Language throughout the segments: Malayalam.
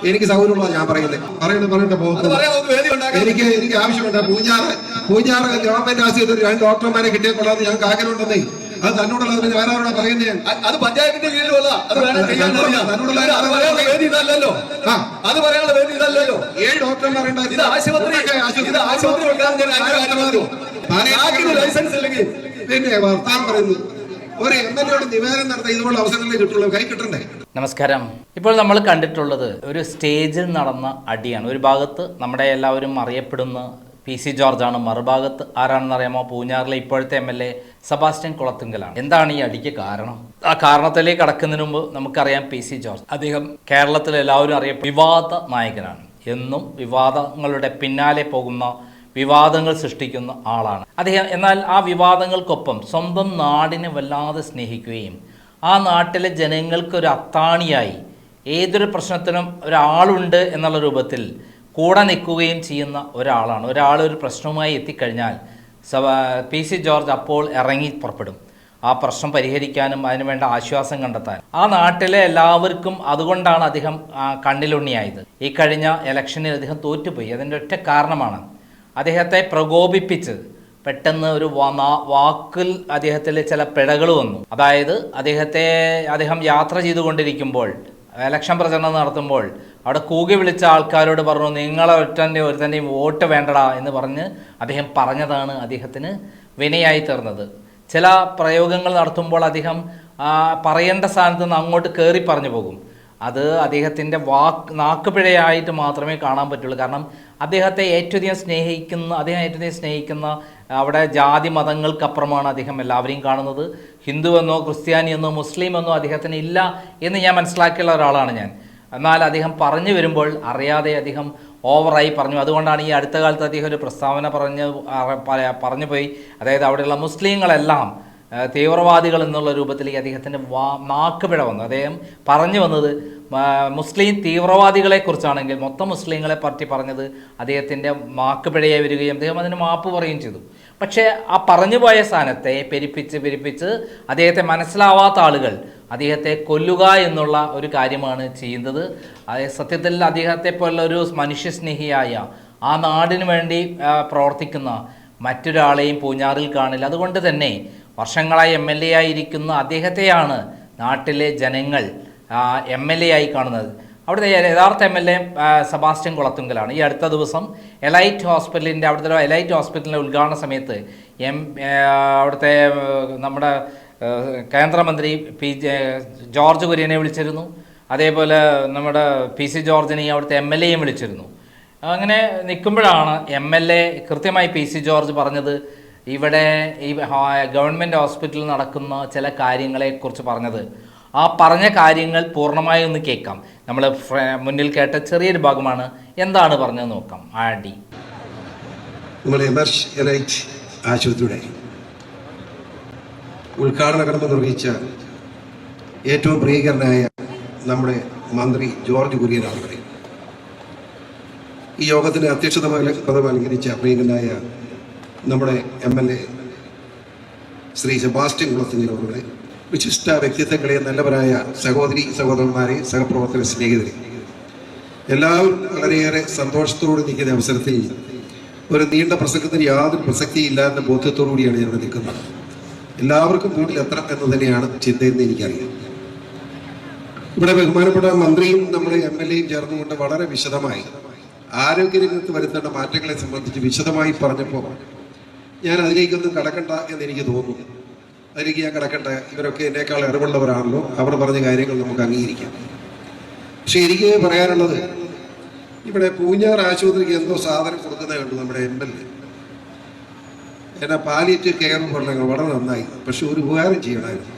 എനിക്ക് സൗകര്യമുള്ള ഞാൻ പറയട്ടെ എനിക്ക് ആവശ്യമുണ്ട്. പൂഞ്ഞാറ് ഗവൺമെന്റ് ആശുപത്രി 2 ഡോക്ടർമാരെ കിട്ടിയാൽ കൊള്ളാതെ ഞങ്ങൾക്ക് ആഗ്രഹമുണ്ടെന്നേ. അത് തന്നോടുള്ളതിന് വേറെ ആരോടാ പറയുന്നത്? അത് പഞ്ചായത്തിന്റെ കീഴിലുള്ള അത് പറയാനുള്ള വേദി ഇതല്ലല്ലോ. 7 ഡോക്ടർമാരുണ്ടായിരുന്നു. ഇത് ആശുപത്രി ലൈസൻസ് ഇല്ലെങ്കിൽ പിന്നെ വർത്താനം പറയുന്നു. ഒരു MLA നിവേദനം നടത്താൻ ഇതുപോലെ അവസരങ്ങളെ കിട്ടുള്ളൂ, കൈ കിട്ടണ്ടേ? നമസ്കാരം. ഇപ്പോൾ നമ്മൾ കണ്ടിട്ടുള്ളത് ഒരു സ്റ്റേജിൽ നടന്ന അടിയാണ്. ഒരു ഭാഗത്ത് നമ്മുടെ എല്ലാവരും അറിയപ്പെടുന്ന PC ജോർജാണ്, മറുഭാഗത്ത് ആരാണെന്ന് അറിയാമോ? പൂഞ്ഞാറിലെ ഇപ്പോഴത്തെ MLA സെബാസ്റ്റ്യൻ കുളത്തുങ്കലാണ്. എന്താണ് ഈ അടിക്ക് കാരണം? ആ കാരണത്തിലേക്ക് കടക്കുന്നതിന് മുമ്പ് നമുക്കറിയാം PC ജോർജ് അദ്ദേഹം കേരളത്തിൽ എല്ലാവരും അറിയപ്പെടുന്ന വിവാദ നായകനാണ്. എന്നും വിവാദങ്ങളുടെ പിന്നാലെ പോകുന്ന, വിവാദങ്ങൾ സൃഷ്ടിക്കുന്ന ആളാണ് അദ്ദേഹം. എന്നാൽ ആ വിവാദങ്ങൾക്കൊപ്പം സ്വന്തം നാടിനെ വല്ലാതെ സ്നേഹിക്കുകയും ആ നാട്ടിലെ ജനങ്ങൾക്കൊരു അത്താണിയായി ഏതൊരു പ്രശ്നത്തിനും ഒരാളുണ്ട് എന്നുള്ള രൂപത്തിൽ കൂടെ നിൽക്കുകയും ചെയ്യുന്ന ഒരാളാണ്. ഒരാളൊരു പ്രശ്നവുമായി എത്തിക്കഴിഞ്ഞാൽ PC ജോർജ് അപ്പോൾ ഇറങ്ങി പുറപ്പെടും ആ പ്രശ്നം പരിഹരിക്കാനും അതിനുവേണ്ട ആശ്വാസം കണ്ടെത്താൻ. ആ നാട്ടിലെ എല്ലാവർക്കും അതുകൊണ്ടാണ് അദ്ദേഹം കണ്ണിലുണ്ണിയായത്. ഈ കഴിഞ്ഞ ഇലക്ഷനിൽ അദ്ദേഹം തോറ്റുപോയി. അതിൻ്റെ ഒറ്റ കാരണമാണ് അദ്ദേഹത്തെ പ്രകോപിപ്പിച്ച് പെട്ടെന്ന് ഒരു വാക്കിൽ അദ്ദേഹത്തിൽ ചില പിഴകൾ വന്നു. അതായത് അദ്ദേഹം യാത്ര ചെയ്തുകൊണ്ടിരിക്കുമ്പോൾ, ഇലക്ഷൻ പ്രചരണം നടത്തുമ്പോൾ അവിടെ കൂകി വിളിച്ച ആൾക്കാരോട് പറഞ്ഞു, നിങ്ങളെ ഒരുത്തൻ്റെയും വോട്ട് വേണ്ടടാ എന്ന് പറഞ്ഞ് അദ്ദേഹം പറഞ്ഞതാണ് അദ്ദേഹത്തിന് വിനയായി തീർന്നത്. ചില പ്രയോഗങ്ങൾ നടത്തുമ്പോൾ അദ്ദേഹം പറയേണ്ട സ്ഥാനത്ത് നിന്ന് അങ്ങോട്ട് കയറി പറഞ്ഞു പോകും. അത് അദ്ദേഹത്തിൻ്റെ നാക്കുപിഴയായിട്ട് മാത്രമേ കാണാൻ പറ്റുള്ളൂ. കാരണം അദ്ദേഹത്തെ ഏറ്റവും സ്നേഹിക്കുന്ന അവിടെ ജാതി മതങ്ങൾക്കപ്പുറമാണ് അദ്ദേഹം എല്ലാവരെയും കാണുന്നത്. ഹിന്ദുവെന്നോ ക്രിസ്ത്യാനിയെന്നോ മുസ്ലിമെന്നോ അദ്ദേഹത്തിന് ഇല്ല എന്ന് ഞാൻ മനസ്സിലാക്കിയുള്ള ഒരാളാണ് ഞാൻ. എന്നാൽ അദ്ദേഹം പറഞ്ഞു വരുമ്പോൾ അറിയാതെ അദ്ദേഹം ഓവറായി പറഞ്ഞു. അതുകൊണ്ടാണ് ഈ അടുത്ത കാലത്ത് അദ്ദേഹം ഒരു പ്രസ്താവന പറഞ്ഞു പോയി. അതായത് അവിടെയുള്ള മുസ്ലിങ്ങളെല്ലാം തീവ്രവാദികൾ എന്നുള്ള രൂപത്തിലേക്ക് അദ്ദേഹത്തിൻ്റെ നാക്കുപിഴ വന്നു. അദ്ദേഹം പറഞ്ഞു വന്നത് മുസ്ലിം തീവ്രവാദികളെക്കുറിച്ചാണെങ്കിൽ മൊത്തം മുസ്ലിങ്ങളെ പറ്റി പറഞ്ഞത് അദ്ദേഹത്തിൻ്റെ നാക്കുപിഴയായി വരികയും അദ്ദേഹം അതിന് മാപ്പ് പറയുകയും ചെയ്തു. പക്ഷേ ആ പറഞ്ഞുപോയ സ്ഥാനത്തെ പെരുപ്പിച്ച് അദ്ദേഹത്തെ മനസ്സിലാവാത്ത ആളുകൾ അദ്ദേഹത്തെ കൊല്ലുക എന്നുള്ള ഒരു കാര്യമാണ് ചെയ്യുന്നത്. സത്യത്തിൽ അദ്ദേഹത്തെ പോലുള്ള ഒരു മനുഷ്യസ്നേഹിയായ ആ നാടിനു വേണ്ടി പ്രവർത്തിക്കുന്ന മറ്റൊരാളെയും പൂഞ്ഞാറിൽ കാണില്ല. അതുകൊണ്ട് തന്നെ വർഷങ്ങളായി MLA ആയിരിക്കുന്ന അദ്ദേഹത്തെയാണ് നാട്ടിലെ ജനങ്ങൾ MLA ആയി കാണുന്നത്. അവിടുത്തെ യഥാർത്ഥ MLA സെബാസ്റ്റ്യൻ കുളത്തുങ്കലാണ്. ഈ അടുത്ത ദിവസം അവിടുത്തെ എലൈറ്റ് ഹോസ്പിറ്റലിൻ്റെ ഉദ്ഘാടന സമയത്ത് അവിടുത്തെ നമ്മുടെ കേന്ദ്രമന്ത്രി ജോർജ് കുര്യനെ വിളിച്ചിരുന്നു. അതേപോലെ നമ്മുടെ PC ജോർജിനെയും അവിടുത്തെ MLAയും വിളിച്ചിരുന്നു. അങ്ങനെ നിൽക്കുമ്പോഴാണ് MLA കൃത്യമായി PC ജോർജ് പറഞ്ഞത്, ഇവിടെ ഈ ഗവൺമെൻറ് ഹോസ്പിറ്റലിൽ നടക്കുന്ന ചില കാര്യങ്ങളെക്കുറിച്ച് പറഞ്ഞത്. ആ പറഞ്ഞ കാര്യങ്ങൾ പൂർണ്ണമായി ഒന്ന് കേൾക്കാം. നമ്മൾ മുന്നിൽ കേട്ട ചെറിയൊരു ഭാഗമാണ്. എന്താണ് പറഞ്ഞത് നോക്കാം. ആടി നമ്മുടെ എലൈറ്റ് ആശുപത്രിയുടെ ഉദ്ഘാടന കർമ്മം നിർവഹിച്ച ഏറ്റവും പ്രിയകരനായ നമ്മുടെ മന്ത്രി ജോർജ് കുര്യനാണ്. ഈ യോഗത്തിന് അധ്യക്ഷത പദം അലങ്കരിച്ച പ്രിയകരനായ നമ്മുടെ MLA ശ്രീ സെബാസ്റ്റ്യൻ കുളത്തുങ്കൽ, വിശിഷ്ട വ്യക്തിത്വങ്ങളെ, നല്ലവരായ സഹോദരന്മാരെ, സഹപ്രവർത്തക സ്നേഹിതരെ, എല്ലാവരും വളരെയേറെ സന്തോഷത്തോடு നിൽക്കുന്ന അവസരത്തിൽ ഒരു നീണ്ട പ്രസംഗത്തിന് യാതൊരു പ്രസക്തിയില്ല എന്ന ബോധ്യത്തോടു കൂടിയാണ് ഞാൻ നിൽക്കുന്നത്. എല്ലാവർക്കും വീട്ടിലെത്തണം എന്ന് തന്നെയാണ് ചിന്തയെന്ന് എനിക്കറിയാം. ഇവിടെ ബഹുമാനപ്പെട്ട മന്ത്രിയും നമ്മുടെ MLAയും ചേർന്നുകൊണ്ട് വളരെ വിശദമായി ആരോഗ്യരംഗത്ത് വരുത്തേണ്ട മാറ്റങ്ങളെ സംബന്ധിച്ച് വിശദമായി പറഞ്ഞപ്പോൾ ഞാൻ അതിലേക്കൊന്നും കടക്കണ്ട എന്ന് എനിക്ക് തോന്നുന്നു. അതിലേക്ക് ഞാൻ കടക്കണ്ട, ഇവരൊക്കെ എന്നേക്കാൾ അറിവുള്ളവരാണല്ലോ, അവർ പറഞ്ഞ കാര്യങ്ങൾ നമുക്ക് അംഗീകരിക്കാം. പക്ഷെ എനിക്ക് പറയാനുള്ളത്, ഇവിടെ പൂഞ്ഞാർ ആശുപത്രിക്ക് എന്തോ സാധനം കൊടുക്കുന്നത് കണ്ടു നമ്മുടെ MLA. എന്നാ പാലിയേറ്റീവ് കെയർ പറഞ്ഞങ്ങൾ വളരെ നന്നായി, പക്ഷെ ഒരു ഉപകാരം ചെയ്യണമായിരുന്നു.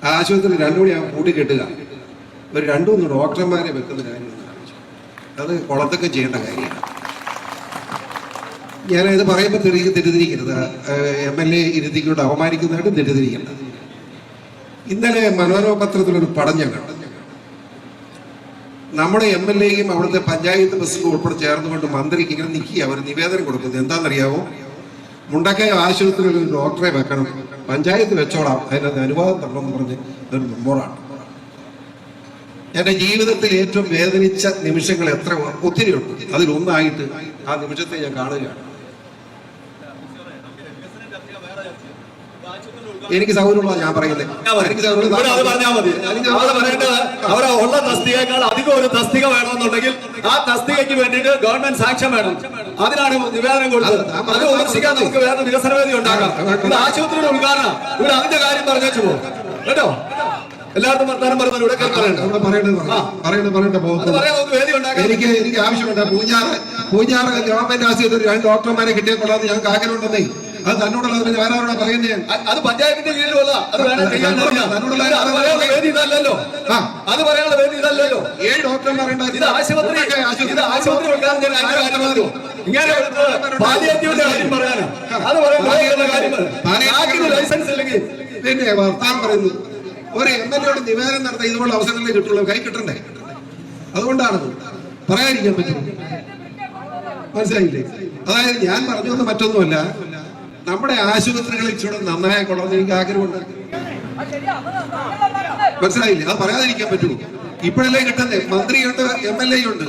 ആ ആശുപത്രി 2 മണി കൂട്ടി കെട്ടുക, ഒരു 2-3 ഡോക്ടർമാരെ വെക്കുന്ന കാര്യം അത് കുളത്തൊക്കെ ചെയ്യേണ്ട കാര്യമാണ്. ഞാനത് പറയുമ്പോൾ തെറ്റിദ്ധരിക്കരുത്, MLA ഇരുത്തിക്കൊണ്ട് അപമാനിക്കുന്നതായിട്ട് തെറ്റിദ്ധരിക്കേണ്ടത്. ഇന്നലെ മനോരമ പത്രത്തിലൊരു പടം ഞാൻ കണ്ടു. നമ്മുടെ MLAയും അവിടുത്തെ പഞ്ചായത്ത് പ്രസിഡന്റ് ഉൾപ്പെടെ ചേർന്നുകൊണ്ട് മന്ത്രിക്ക് ഇങ്ങനെ നിൽക്കുക, അവർ നിവേദനം കൊടുക്കുന്നത് എന്താണെന്നറിയാമോ? മുണ്ടക്കയ ആശുപത്രിയിൽ ഒരു ഡോക്ടറെ വെക്കണം, പഞ്ചായത്ത് വെച്ചോളാം, അതിനകത്ത് അനുവാദം തരണമെന്ന് പറഞ്ഞ് ഒരു മെമ്മോറാണ്. എൻ്റെ ജീവിതത്തിൽ ഏറ്റവും വേദനിച്ച നിമിഷങ്ങൾ ഒത്തിരിയുണ്ട്. അതിലൊന്നായിട്ട് ആ നിമിഷത്തെ ഞാൻ കാണുകയാണ്. എനിക്ക് സൗകര്യമുള്ള ഞാൻ പറയുന്നത് അവരെ ഉള്ള തസ്തികയേക്കാൾ അധികം ഒരു തസ്തിക വേണമെന്നുണ്ടെങ്കിൽ ആ തസ്തികയ്ക്ക് വേണ്ടിയിട്ട് ഗവൺമെന്റ് സാക്ഷ്യം വേണം. അതിനാണ് നിവേദനം കൊടുത്തത്. അത് വിമർശിക്കാൻ നമുക്ക് വേറെ വികസന വേദി ഉണ്ടാക്കാം. ഇത് ആശുപത്രിയുടെ ഉദ്ഘാടനം. ഇവിടെ അതിന്റെ കാര്യം പറഞ്ഞു പോകും കേട്ടോ. എല്ലാവർക്കും വർത്താനം പറയുന്നത് എനിക്ക് ആവശ്യമുണ്ട്. പൂഞ്ഞാറ് ഗവൺമെന്റ് ആശുപത്രി 2 ഡോക്ടർമാരെ കിട്ടിയ കൊള്ളാന്ന് ഞങ്ങൾക്ക് ആഗ്രഹമുണ്ടെന്നേ. അത് തന്നോടുള്ള വേറെ ആരോടാ പറയുന്നത്? അത് പഞ്ചായത്തിന്റെ കീഴിലുള്ള അത് വേണം ചെയ്യാൻ വേദി ഇതല്ലല്ലോ. അത് പറയാനുള്ള വേദി ഇതല്ലല്ലോ. 7 ഡോക്ടർമാരുണ്ട്. ഇത് ആശുപത്രി ഇങ്ങനെ പാലിയേറ്റീവിന്റെ കാര്യം പറയാനും അത് പറയാൻ ലൈസൻസ് ഇല്ലെങ്കിൽ പിന്നെ വർത്താനം പറയുന്നു. ഒരു MLA യോട് നിവേദനം നടത്താൻ ഇതുപോലെ അവസരങ്ങളെ കിട്ടുള്ളൂ, കൈ കിട്ടണ്ടേ? അതുകൊണ്ടാണ് പറയാതിരിക്കാൻ പറ്റും. മനസ്സിലായില്ലേ? അതായത് ഞാൻ പറഞ്ഞൊന്നും മറ്റൊന്നുമല്ല, നമ്മുടെ ആശുപത്രികൾ ഇച്ചിരി നന്നായ കൊള്ളാമെന്ന് എനിക്ക് ആഗ്രഹമുണ്ട്. മനസ്സിലായില്ലേ? അത് പറയാതിരിക്കാൻ പറ്റുമോ? ഇപ്പോഴല്ലേ കിട്ടുന്നേ. മന്ത്രിയുണ്ട്, MLA ഉണ്ട്,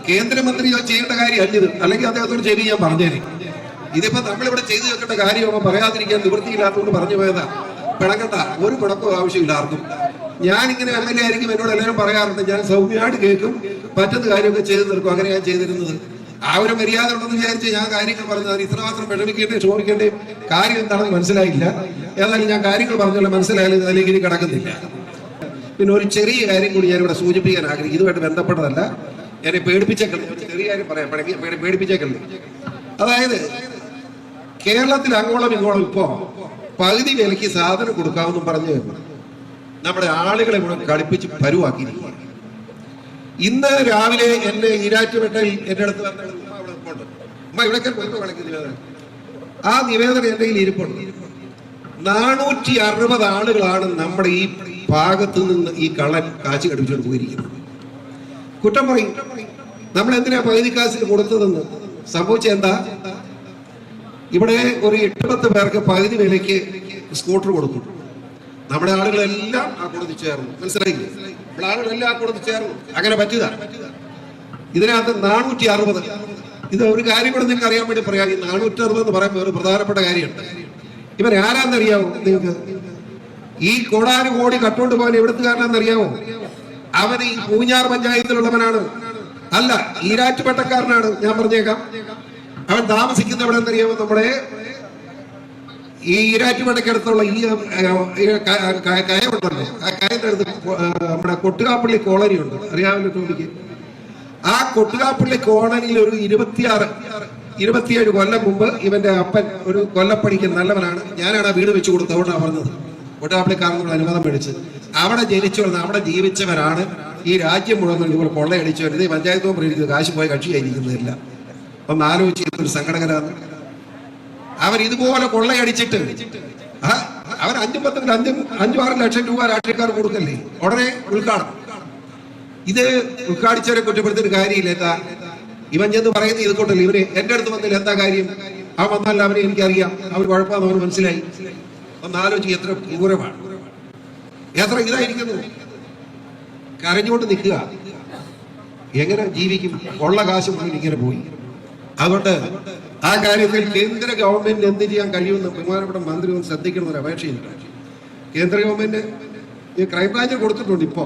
കേന്ദ്രമന്ത്രി ചെയ്യേണ്ട കാര്യമല്ല ഇത്. അല്ലെങ്കിൽ അദ്ദേഹത്തോട് ശരി ഞാൻ പറഞ്ഞേനെ. ഇതിപ്പോ നമ്മളിവിടെ ചെയ്തു വെക്കേണ്ട കാര്യമോ പറയാതിരിക്കാൻ നിവൃത്തിയില്ലാത്തതുകൊണ്ട് പറഞ്ഞു പോയതാ. പിണക്കണ്ട, ഒരു പിണക്കവും ആവശ്യമില്ല ആർക്കും. ഞാനിങ്ങനെ MLA ആയിരിക്കും, എന്നോട് എല്ലാവരും പറയാറുണ്ട്. ഞാൻ സൗമ്യമായിട്ട് കേൾക്കും, പറ്റുന്ന കാര്യമൊക്കെ ചെയ്തു തീർക്കും. അങ്ങനെ ഞാൻ ചെയ്തിരുന്നത്. ആ ഒരു മര്യാദ ഉണ്ടെന്ന് വിചാരിച്ച് ഞാൻ കാര്യങ്ങൾ പറഞ്ഞത് ഇത്രമാത്രം വിഷമിക്കേണ്ടേ ചോദിക്കേണ്ടേ കാര്യം എന്താണെന്ന് മനസ്സിലായില്ല. ഏതായാലും ഞാൻ കാര്യങ്ങൾ പറഞ്ഞല്ലോ, മനസ്സിലായാലും അതിലേക്ക് ഇനി കിടക്കുന്നില്ല. പിന്നെ ഒരു ചെറിയ കാര്യം കൂടി ഞാനിവിടെ സൂചിപ്പിക്കാൻ ആഗ്രഹിക്കും. ഇതുമായിട്ട് ബന്ധപ്പെട്ടതല്ല, എന്നെ പേടിപ്പിച്ചേക്കല്ലേ. ചെറിയ കാര്യം പറയാം, പേടിപ്പിച്ചേക്കല്ലേ. അതായത് കേരളത്തിൽ അങ്ങോളം ഇങ്ങോളം ഇപ്പോ പകുതി വിലയ്ക്ക് സാധനം കൊടുക്കാമെന്നും പറഞ്ഞ് നമ്മുടെ ആളുകളെ കൂടെ കളിപ്പിച്ച് പരുവാക്കിയിരിക്കുക. ഇന്ന് രാവിലെ എന്നെ ഈരാറ്റുപേട്ടയിൽ എൻ്റെ അടുത്ത് വന്ന ഉമ്മ ഇവിടേക്ക് നിവേദനം, ആ നിവേദനം എൻ്റെ കയ്യിൽ ഇരിപ്പുണ്ട്. 460 ആളുകളാണ് നമ്മുടെ ഈ ഭാഗത്ത് നിന്ന് ഈ കള്ളൻ കാശ് കടിപ്പിച്ചുകൊണ്ട് പോയിരിക്കുന്നത്. കുറ്റം പറയും, നമ്മൾ എന്തിനാ പകുതി കാശിന് കൊടുത്തതെന്ന്. സംഭവിച്ച എന്താ? ഇവിടെ ഒരു 8-10 പേർക്ക് പകുതി വിലയ്ക്ക് സ്കൂട്ടർ കൊടുത്തു. നമ്മുടെ ആളുകളെല്ലാം ആ കൊടുത്ത് ചേർന്നു. മനസ്സിലായില്ലേ? നമ്മുടെ ആളുകളെല്ലാം ആ കൊടുത്ത് ചേർന്നു. അങ്ങനെ പറ്റുക. ഇതിനകത്ത് 460. ഇത് ഒരു കാര്യം കൂടെ നിങ്ങൾക്ക് അറിയാൻ വേണ്ടി പറയാം. ഈ 460 എന്ന് പറയുമ്പോൾ ഒരു പ്രധാനപ്പെട്ട കാര്യമുണ്ട്. ഇവൻ ആരാന്നറിയാമോ നിങ്ങൾക്ക്? ഈ കോടാനുകോടി കട്ടുകൊണ്ട് പോകാൻ എവിടുത്തുകാരനാണെന്നറിയാമോ? അവൻ ഈ പൂഞ്ഞാർ പഞ്ചായത്തിലുള്ളവനാണ്. അല്ല, ഈരാറ്റുപേട്ടക്കാരനാണ്. ഞാൻ പറഞ്ഞേക്കാം. അവൻ താമസിക്കുന്ന എവിടെ എന്നറിയാമോ? നമ്മുടെ ഈ ഈരാറ്റുപേട്ടയ്ക്കടുത്തുള്ള ഈ കയമുണ്ടല്ലോ, ആ കയന്റെ അടുത്ത് നമ്മുടെ കൊട്ടുകാപ്പള്ളി കോളനി ഉണ്ട്. അറിയാമല്ലോ ടോമിക്ക്? ആ കൊട്ടുകാപ്പള്ളി കോളനിയിൽ ഒരു 26-27 കൊല്ലം മുമ്പ് ഇവന്റെ അപ്പൻ ഒരു കൊല്ലപ്പണിക്ക് നല്ലവനാണ്. ഞാനാണ് ആ വീട് വെച്ച് കൊടുത്തത്. അതുകൊണ്ടാണ് പറഞ്ഞത്. കൊട്ടുകാപ്പള്ളിക്കാരനുള്ള അനുവാദം മേടിച്ച് അവിടെ ജനിച്ചു വന്ന അവിടെ ജീവിച്ചവരാണ് ഈ രാജ്യം മുഴുവൻ ഇതുപോലെ കൊള്ളയടിച്ചു വരുന്നത്. ഈ പഞ്ചായത്ത് മെമ്പർ കാശ് പോയ കക്ഷിയായിരിക്കുന്നില്ല. ഒന്ന് ആലോചിച്ച് ഒരു സംഘടകരാണ്. അവർ ഇതുപോലെ കൊള്ളയടിച്ചിട്ട് അവർ 5-6 ലക്ഷം രൂപ രാഷ്ട്രീയക്കാർ കൊടുക്കല്ലേ. ഉടനെ ഉദ്ഘാടനം. ഇത് ഉദ്ഘാടിച്ചവരെ കുറ്റപ്പെടുത്തിയിട്ട് കാര്യമില്ല. എന്താ ഇവൻ ചെന്ന് പറയുന്നത്? ഇത് കൊണ്ടല്ലേ ഇവര് എന്റെ അടുത്ത് വന്നില്ല. എന്താ കാര്യം? അവൻ വന്നല്ല, അവനെ എനിക്കറിയാം, അവർ കുഴപ്പമാണെന്ന് അവന് മനസ്സിലായി. ഒന്ന് ആലോചിച്ച് എത്ര ക്രൂരമാണ്, എത്ര ഇതായിരിക്കുന്നു. കരഞ്ഞുകൊണ്ട് നിൽക്കുക. എങ്ങനെ ജീവിക്കും? ഉള്ള കാശ് മുഴുവൻ ഇങ്ങനെ പോയി. അതുകൊണ്ട് ആ കാര്യത്തിൽ കേന്ദ്ര ഗവൺമെന്റിന് എന്ത് ചെയ്യാൻ കഴിയുമെന്ന് ബഹുമാനപ്പെട്ട മന്ത്രി ഒന്ന് ശ്രദ്ധിക്കണമെന്നൊരു അപേക്ഷയുണ്ട്. കേന്ദ്ര ഗവൺമെന്റ് ഈ ക്രൈംബ്രാഞ്ച് കൊടുത്തിട്ടുണ്ട് ഇപ്പോ.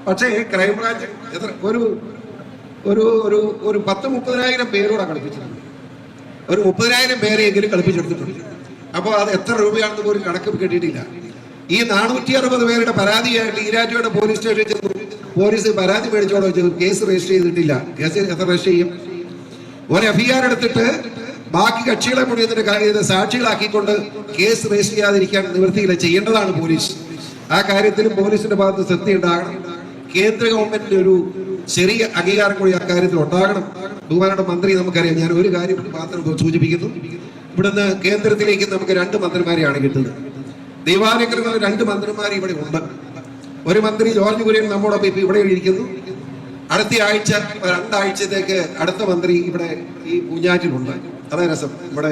പക്ഷേ ക്രൈംബ്രാഞ്ച് എത്ര ഒരു 10-30,000 പേരോടെ കളിപ്പിച്ചിട്ടുണ്ട്. ഒരു 30,000 പേരെയെങ്കിലും കളിപ്പിച്ചെടുത്തിട്ടുണ്ട്. അപ്പോൾ അത് എത്ര രൂപയാണെന്ന് പോലും കണക്ക് കിട്ടിയിട്ടില്ല. ഈ 460 പേരുടെ പരാതിയായിട്ട് ഈരാറ്റുപേട്ട പോലീസ് സ്റ്റേഷനിൽ ചെന്നു. പോലീസ് പരാതി മേടിച്ചോടെ വെച്ചത് കേസ് രജിസ്റ്റർ ചെയ്തിട്ടില്ല. കേസ് എത്ര രജിസ്റ്റർ ചെയ്യും? ഒരു FIR എടുത്തിട്ട് ബാക്കി കക്ഷികളെ കൂടി ഇതിന്റെ സാക്ഷികളാക്കിക്കൊണ്ട് കേസ് രജിസ്റ്റർ ചെയ്യാതിരിക്കാൻ നിവൃത്തിയില്ല. ചെയ്യേണ്ടതാണ് പോലീസ്. ആ കാര്യത്തിലും പോലീസിന്റെ ഭാഗത്ത് ശ്രദ്ധ ഉണ്ടാകണം. കേന്ദ്ര ഗവൺമെന്റിന്റെ ഒരു ചെറിയ അംഗീകാരം കൂടി അക്കാര്യത്തിൽ ഉണ്ടാകണം. ബഹുമാനപ്പെട്ട മന്ത്രി, നമുക്കറിയാം. ഞാൻ ഒരു കാര്യം മാത്രം സൂചിപ്പിക്കുന്നു. ഇവിടുന്ന് കേന്ദ്രത്തിലേക്ക് നമുക്ക് 2 മന്ത്രിമാരെയാണ് കിട്ടുന്നത്. ദൈവാനുഗ്രഹങ്ങൾ 2 മന്ത്രിമാർ ഇവിടെ ഉണ്ട്. ഒരു മന്ത്രി ജോർജ് കുര്യൻ നമ്മോടൊപ്പം ഇപ്പൊ ഇവിടെ ഇരിക്കുന്നു. അടുത്ത ആഴ്ച 2 ആഴ്ചത്തേക്ക് അടുത്ത മന്ത്രി ഇവിടെ ഈ പൂഞ്ഞാറ്റിലുണ്ട്. അതേ രസം. ഇവിടെ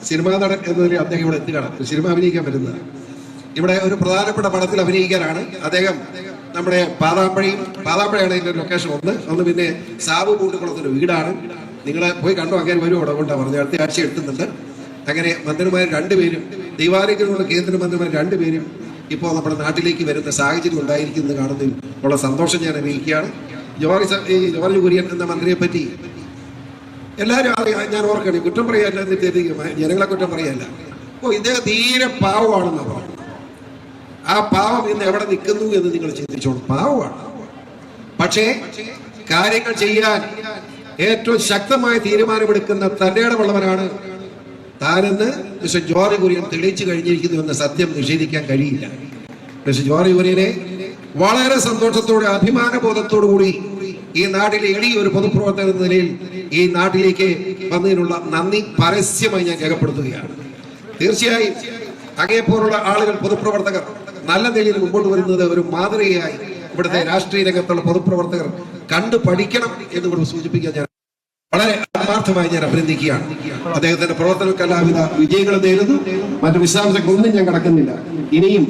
സിനിമാ നടൻ എന്നതിൽ അദ്ദേഹം ഇവിടെ എത്തുകയാണ്. സിനിമ അഭിനയിക്കാൻ പറ്റുന്നത്. ഇവിടെ ഒരു പ്രധാനപ്പെട്ട പടത്തിൽ അഭിനയിക്കാനാണ് അദ്ദേഹം നമ്മുടെ പാതാപ്പഴയാണ് ഇതിന്റെ ലൊക്കേഷൻ ഒന്ന് പിന്നെ സാബു കൂട്ടുകുളത്തിന്റെ വീടാണ്. നിങ്ങൾ പോയി കണ്ടു, അങ്ങനെ വരും. അവിടെ കൊണ്ടാണ് പറഞ്ഞത്, അടുത്ത ആഴ്ച എത്തുന്നുണ്ട്. അങ്ങനെ മന്ത്രിമാർ രണ്ടുപേരും, ദൈവാലയത്തിലുള്ള കേന്ദ്രമന്ത്രിമാർ രണ്ടുപേരും ഇപ്പോൾ നമ്മുടെ നാട്ടിലേക്ക് വരുന്ന സാഹചര്യം ഉണ്ടായിരിക്കുന്നത് കാണുന്നതിൽ ഉള്ള സന്തോഷം ഞാൻ അറിയിക്കുകയാണ്. ജോർജ് കുര്യൻ എന്ന മന്ത്രിയെ പറ്റി എല്ലാവരും ഞാൻ ഓർക്കണം, കുറ്റം പറയാല്ല, ജനങ്ങളെ കുറ്റം പറയല്ല. ഇദ്ദേഹം തീരെ പാവമാണെന്ന് പറഞ്ഞു. ആ പാവം ഇന്ന് എവിടെ നിൽക്കുന്നു എന്ന് നിങ്ങൾ ചിന്തിച്ചോളൂ. പാവമാണ്, പക്ഷേ കാര്യങ്ങൾ ചെയ്യാൻ ഏറ്റവും ശക്തമായ തീരുമാനമെടുക്കുന്ന തന്റെ ഇടമുള്ളവരാണ് താനെന്ന് മിസ്റ്റർ ജോർജ് കുര്യൻ തെളിയിച്ചു കഴിഞ്ഞിരിക്കുന്നു എന്ന സത്യം നിഷേധിക്കാൻ കഴിയില്ല. മിസ്റ്റർ ജോർജ് കുര്യനെ വളരെ സന്തോഷത്തോടെ അഭിമാനബോധത്തോടു കൂടി ഈ നാട്ടിലെ എളിയ ഒരു പൊതുപ്രവർത്തകൻ എന്ന നിലയിൽ ഈ നാട്ടിലേക്ക് വന്നതിനുള്ള നന്ദി പരസ്യമായി ഞാൻ രേഖപ്പെടുത്തുകയാണ്. തീർച്ചയായും അങ്ങേപ്പോലുള്ള ആളുകൾ, പൊതുപ്രവർത്തകർ നല്ല നിലയിൽ മുമ്പോട്ട് വരുന്നത് ഒരു മാതൃകയായി ഇവിടുത്തെ രാഷ്ട്രീയ രംഗത്തുള്ള പൊതുപ്രവർത്തകർ കണ്ടു പഠിക്കണം എന്നുകൂടി സൂചിപ്പിക്കാൻ ഞാൻ വളരെ ആത്മാർത്ഥമായി ഞാൻ അഭിനന്ദിക്കുകയാണ്. അദ്ദേഹത്തിന്റെ പ്രവർത്തനങ്ങൾക്ക് എല്ലാവിധ വിജയങ്ങളും നേരുന്നു. മറ്റു വിശദാംശങ്ങളൊന്നും ഞാൻ കടക്കുന്നില്ല. ഇനിയും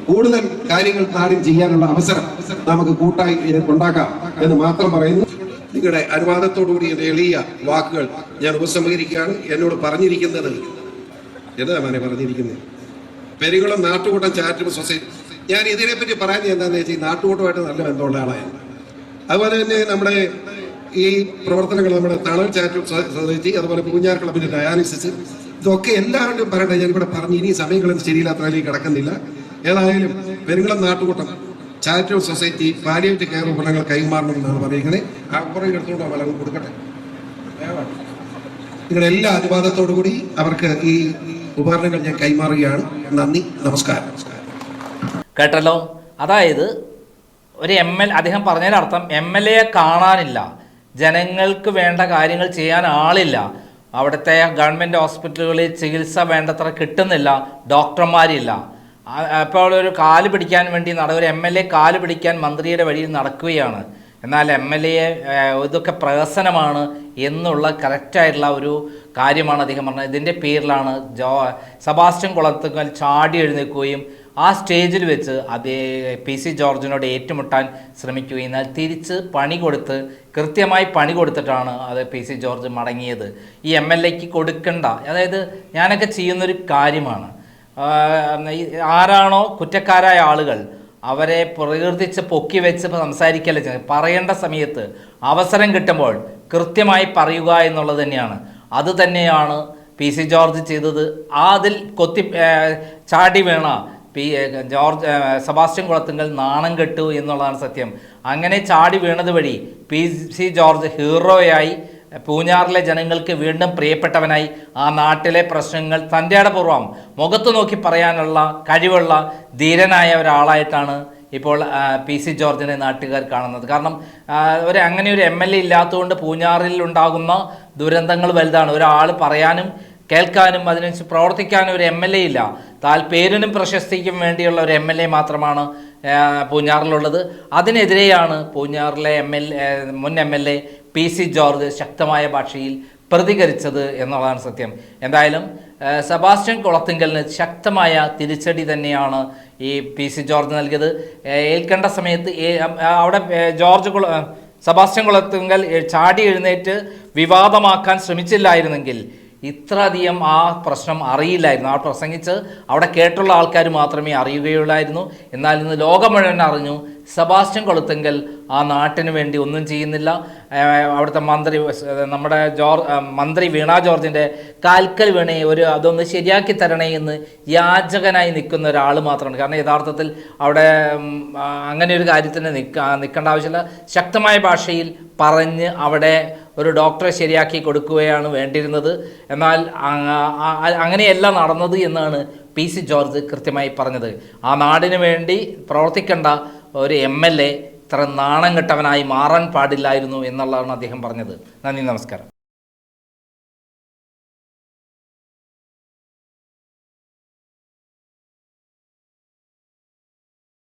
കൂടുതൽ കാര്യങ്ങൾ നാടിൽ ചെയ്യാനുള്ള അവസരം നമുക്ക് കൂട്ടായി ഉണ്ടാക്കാം എന്ന് മാത്രം പറയുന്നു. നിങ്ങളുടെ അനുവാദത്തോടുകൂടി എളിയ വാക്കുകൾ ഞാൻ ഉപസംഹരിക്കുകയാണ്. എന്നോട് പറഞ്ഞിരിക്കുന്നത് എന്താണ് പറഞ്ഞിരിക്കുന്നത്? പെരികുളം നാട്ടുകൂട്ടം ചാരിറ്റബിൾ സൊസൈറ്റി. ഞാൻ ഇതിനെപ്പറ്റി പറയാൻ എന്താണെന്ന് വെച്ചാൽ, നാട്ടുകൂട്ടമായിട്ട് നല്ല ബന്ധമുള്ള ആളാണ്. അതുപോലെ തന്നെ നമ്മുടെ ഈ പ്രവർത്തനങ്ങൾ, നമ്മുടെ തണൽ ചാരിറ്റബിൾ സൊസൈറ്റി, അതുപോലെ പൂഞ്ഞാർ ക്ലബിന്റെ ഡയാലിസിസ്, ഇതൊക്കെ എല്ലാവരും പറയട്ടെ. ഞാനിവിടെ പറഞ്ഞു, ഇനി സമയങ്ങളും ശരിയില്ലാത്തതിലേക്ക് കിടക്കുന്നില്ല. ഏതായാലും പെരികുളം നാട്ടുകൂട്ടം ചാരിറ്റബിൾ സൊസൈറ്റി പാലിയേറ്റീവ് കെയർ ഉപകരണങ്ങൾ കൈമാറണം എന്നാണ് പറയുന്നത്. ആ കുറേ എടുത്തുകൊണ്ടോ വല്ലതും കൊടുക്കട്ടെ. നിങ്ങളുടെ എല്ലാ അനുവാദത്തോടു കൂടി അവർക്ക് ഈ ഉപകരണങ്ങൾ ഞാൻ കൈമാറുകയാണ്. നന്ദി, നമസ്കാരം. കേട്ടല്ലോ, അതായത് ഒരു അദ്ദേഹം പറഞ്ഞതിനർത്ഥം MLA കാണാനില്ല, ജനങ്ങൾക്ക് വേണ്ട കാര്യങ്ങൾ ചെയ്യാൻ ആളില്ല, അവിടുത്തെ ഗവൺമെൻറ് ഹോസ്പിറ്റലുകളിൽ ചികിത്സ വേണ്ടത്ര കിട്ടുന്നില്ല, ഡോക്ടർമാരില്ല. അപ്പോൾ ഒരു കാല് പിടിക്കാൻ വേണ്ടി ഒരു MLA കാല് പിടിക്കാൻ മന്ത്രിയുടെ വഴിയിൽ നടക്കുകയാണ്. എന്നാൽ MLA ഇതൊക്കെ പ്രഹസനമാണ് എന്നുള്ള കറക്റ്റായിട്ടുള്ള ഒരു കാര്യമാണ് അദ്ദേഹം പറഞ്ഞത്. ഇതിൻ്റെ പേരിലാണ് സെബാസ്റ്റ്യൻ കുളത്തുങ്കൽ ചാടി എഴുന്നേൽക്കുകയും ആ സ്റ്റേജിൽ വെച്ച് അതേ PC ജോർജിനോട് ഏറ്റുമുട്ടാൻ ശ്രമിക്കുകയും എന്നാൽ തിരിച്ച് കൃത്യമായി പണി കൊടുത്തിട്ടാണ് അത് PC ജോർജ് മടങ്ങിയത്. ഈ MLAക്ക് കൊടുക്കണ്ട, അതായത് ഞാനൊക്കെ ചെയ്യുന്നൊരു കാര്യമാണ്. ആരാണോ കുറ്റക്കാരായ ആളുകൾ അവരെ പ്രകീർത്തിച്ച് പൊക്കി വെച്ച് സംസാരിക്കല്ല ചെയ്യുന്നത്. പറയേണ്ട സമയത്ത് അവസരം കിട്ടുമ്പോൾ കൃത്യമായി പറയുക എന്നുള്ളത് തന്നെയാണ്. അത് തന്നെയാണ് PC ജോർജ് ചെയ്തത്. അതിൽ ചാടി വീണ സെബാസ്റ്റ്യൻ കുളത്തുങ്കൽ നാണം കെട്ടു എന്നുള്ളതാണ് സത്യം. അങ്ങനെ ചാടി വീണത് വഴി PC ജോർജ് ഹീറോയായി, പൂഞ്ഞാറിലെ ജനങ്ങൾക്ക് വീണ്ടും പ്രിയപ്പെട്ടവനായി, ആ നാട്ടിലെ പ്രശ്നങ്ങൾ തൻ്റെടപൂർവ്വം മുഖത്ത് നോക്കി പറയാനുള്ള കഴിവുള്ള ധീരനായ ഒരാളായിട്ടാണ് ഇപ്പോൾ PC ജോർജിനെ നാട്ടുകാർ കാണുന്നത്. കാരണം അങ്ങനെ ഒരു MLA ഇല്ലാത്തതുകൊണ്ട് പൂഞ്ഞാറിൽ ഉണ്ടാകുന്ന ദുരന്തങ്ങൾ വലുതാണ്. ഒരാൾ പറയാനും കേൾക്കാനും അതിനനുസരിച്ച് പ്രവർത്തിക്കാനും ഒരു MLA ഇല്ല. പേരിനും പ്രശസ്തിക്കും വേണ്ടിയുള്ള ഒരു MLA മാത്രമാണ് പൂഞ്ഞാറിലുള്ളത്. അതിനെതിരെയാണ് പൂഞ്ഞാറിലെ മുൻ MLA PC ജോർജ് ശക്തമായ ഭാഷയിൽ പ്രതികരിച്ചത് എന്നുള്ളതാണ് സത്യം. എന്തായാലും സെബാസ്റ്റ്യൻ കുളത്തുങ്കലിന് ശക്തമായ തിരിച്ചടി തന്നെയാണ് ഈ PC ജോർജ് നൽകിയത്. ഏൽക്കേണ്ട സമയത്ത് അവിടെ സെബാസ്റ്റ്യൻ കുളത്തുങ്കൽ ചാടി എഴുന്നേറ്റ് വിവാദമാക്കാൻ ശ്രമിച്ചില്ലായിരുന്നെങ്കിൽ ഇത്രയധികം ആ പ്രശ്നം അറിയില്ലായിരുന്നു. ആ പ്രസംഗിച്ച് അവിടെ കേട്ടുള്ള ആൾക്കാർ മാത്രമേ അറിയുകയുള്ളായിരുന്നു. എന്നാൽ ഇന്ന് ലോകം മുഴുവൻ അറിഞ്ഞു സെബാസ്റ്റ്യൻ കുളത്തുങ്കൽ ആ നാട്ടിന് വേണ്ടി ഒന്നും ചെയ്യുന്നില്ല. അവിടുത്തെ നമ്മുടെ മന്ത്രി വീണ ജോർജിൻ്റെ കാൽക്കൽ വീണേ അതൊന്ന് ശരിയാക്കി തരണേ എന്ന് യാചകനായി നിൽക്കുന്ന ഒരാൾ മാത്രമാണ്. കാരണം യഥാർത്ഥത്തിൽ അവിടെ അങ്ങനെ ഒരു കാര്യത്തിന് നിൽക്കേണ്ട ആവശ്യമില്ല. ശക്തമായ ഭാഷയിൽ പറഞ്ഞ് അവിടെ ഒരു ഡോക്ടറെ ശരിയാക്കി കൊടുക്കുകയാണ് വേണ്ടിയിരുന്നത്. എന്നാൽ അങ്ങനെയല്ല നടന്നത് എന്നാണ് PC ജോർജ് കൃത്യമായി പറഞ്ഞത്. ആ നാടിന് വേണ്ടി പ്രവർത്തിക്കേണ്ട ഒരു MLA ഇത്ര നാണം കെട്ടവനായി മാറാൻ പാടില്ലായിരുന്നു എന്നുള്ളതാണ് അദ്ദേഹം പറഞ്ഞത്. നന്ദി, നമസ്കാരം.